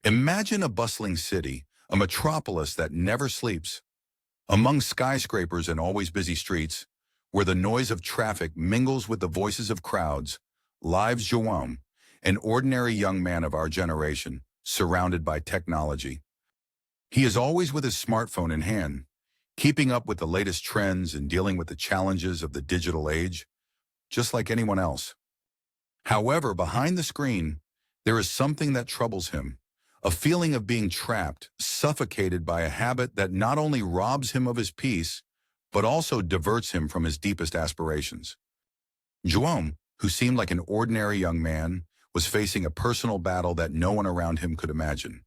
Imagine a bustling city, a metropolis that never sleeps. Among skyscrapers and always busy streets, where the noise of traffic mingles with the voices of crowds, lives João, an ordinary young man of our generation, surrounded by technology. He is always with his smartphone in hand, keeping up with the latest trends and dealing with the challenges of the digital age, just like anyone else. However, behind the screen, there is something that troubles him, a feeling of being trapped, suffocated by a habit that not only robs him of his peace, but also diverts him from his deepest aspirations. João, who seemed like an ordinary young man, was facing a personal battle that no one around him could imagine.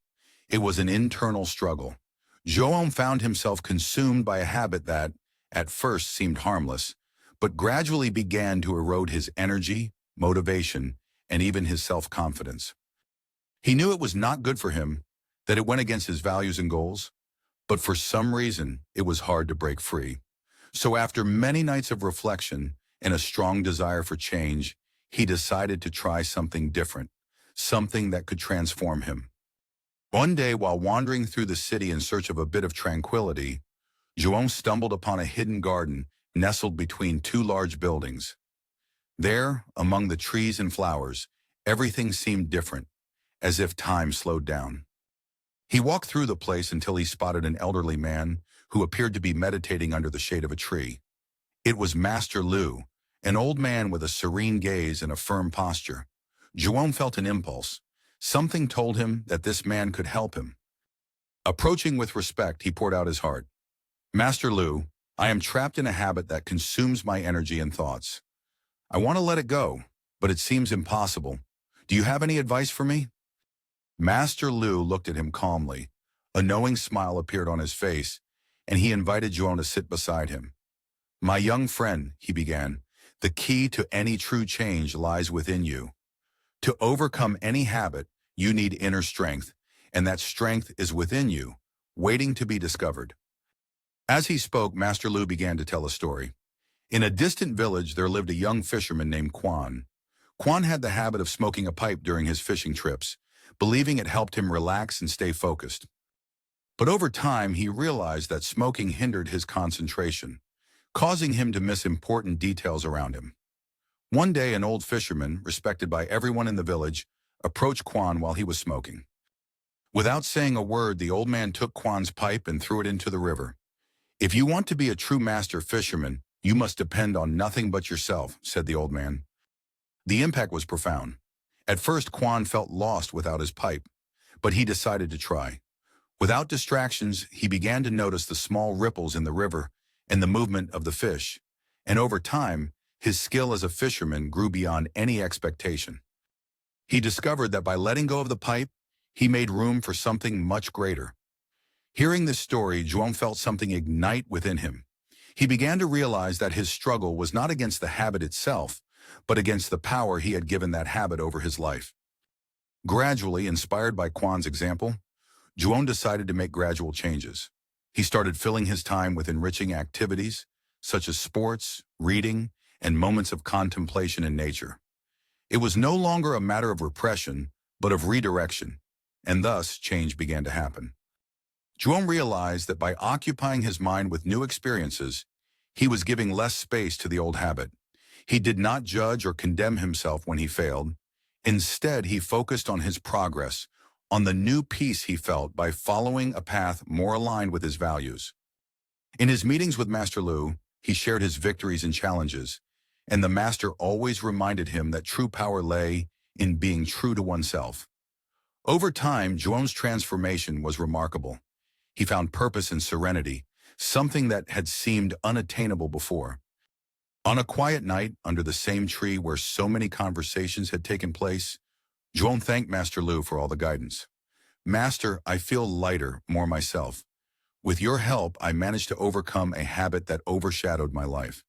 It was an internal struggle. João found himself consumed by a habit that, at first, seemed harmless, but gradually began to erode his energy, motivation, and even his self-confidence. He knew it was not good for him, that it went against his values and goals, but for some reason, it was hard to break free. So after many nights of reflection and a strong desire for change, he decided to try something different, something that could transform him. One day, while wandering through the city in search of a bit of tranquility, João stumbled upon a hidden garden nestled between two large buildings. There, among the trees and flowers, everything seemed different, as if time slowed down. He walked through the place until he spotted an elderly man who appeared to be meditating under the shade of a tree. It was Master Lu, an old man with a serene gaze and a firm posture. João felt an impulse. Something told him that this man could help him. Approaching with respect, he poured out his heart. "Master Lu, I am trapped in a habit that consumes my energy and thoughts. I want to let it go, but it seems impossible. Do you have any advice for me?" Master Lu looked at him calmly. A knowing smile appeared on his face, and he invited João to sit beside him. "My young friend," he began, "the key to any true change lies within you. To overcome any habit, you need inner strength, and that strength is within you, waiting to be discovered." As he spoke, Master Lu began to tell a story. In a distant village, there lived a young fisherman named Quan. Quan had the habit of smoking a pipe during his fishing trips, believing it helped him relax and stay focused. But over time, he realized that smoking hindered his concentration, causing him to miss important details around him. One day, an old fisherman, respected by everyone in the village, approached Quan while he was smoking. Without saying a word, the old man took Quan's pipe and threw it into the river. "If you want to be a true master fisherman, you must depend on nothing but yourself," said the old man. The impact was profound. At first, Quan felt lost without his pipe, but he decided to try. Without distractions, he began to notice the small ripples in the river and the movement of the fish, and over time, his skill as a fisherman grew beyond any expectation. He discovered that by letting go of the pipe, he made room for something much greater. Hearing this story, João felt something ignite within him. He began to realize that his struggle was not against the habit itself, but against the power he had given that habit over his life. Gradually, inspired by Quan's example, João decided to make gradual changes. He started filling his time with enriching activities, such as sports, reading, and moments of contemplation in nature. It was no longer a matter of repression, but of redirection, and thus change began to happen. João realized that by occupying his mind with new experiences, he was giving less space to the old habit. He did not judge or condemn himself when he failed. Instead, he focused on his progress, on the new peace he felt by following a path more aligned with his values. In his meetings with Master Lu, he shared his victories and challenges, and the master always reminded him that true power lay in being true to oneself. Over time, João's transformation was remarkable. He found purpose and serenity, something that had seemed unattainable before. On a quiet night, under the same tree where so many conversations had taken place, João thanked Master Lu for all the guidance. "Master, I feel lighter, more myself. With your help, I managed to overcome a habit that overshadowed my life."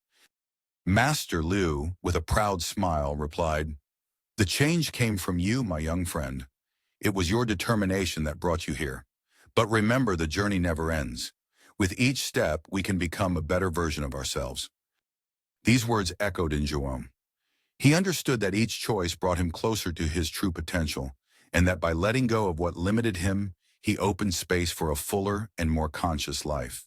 Master Lu, with a proud smile, replied, "The change came from you, my young friend. It was your determination that brought you here. But remember, the journey never ends. With each step, we can become a better version of ourselves." These words echoed in João. He understood that each choice brought him closer to his true potential, and that by letting go of what limited him, he opened space for a fuller and more conscious life.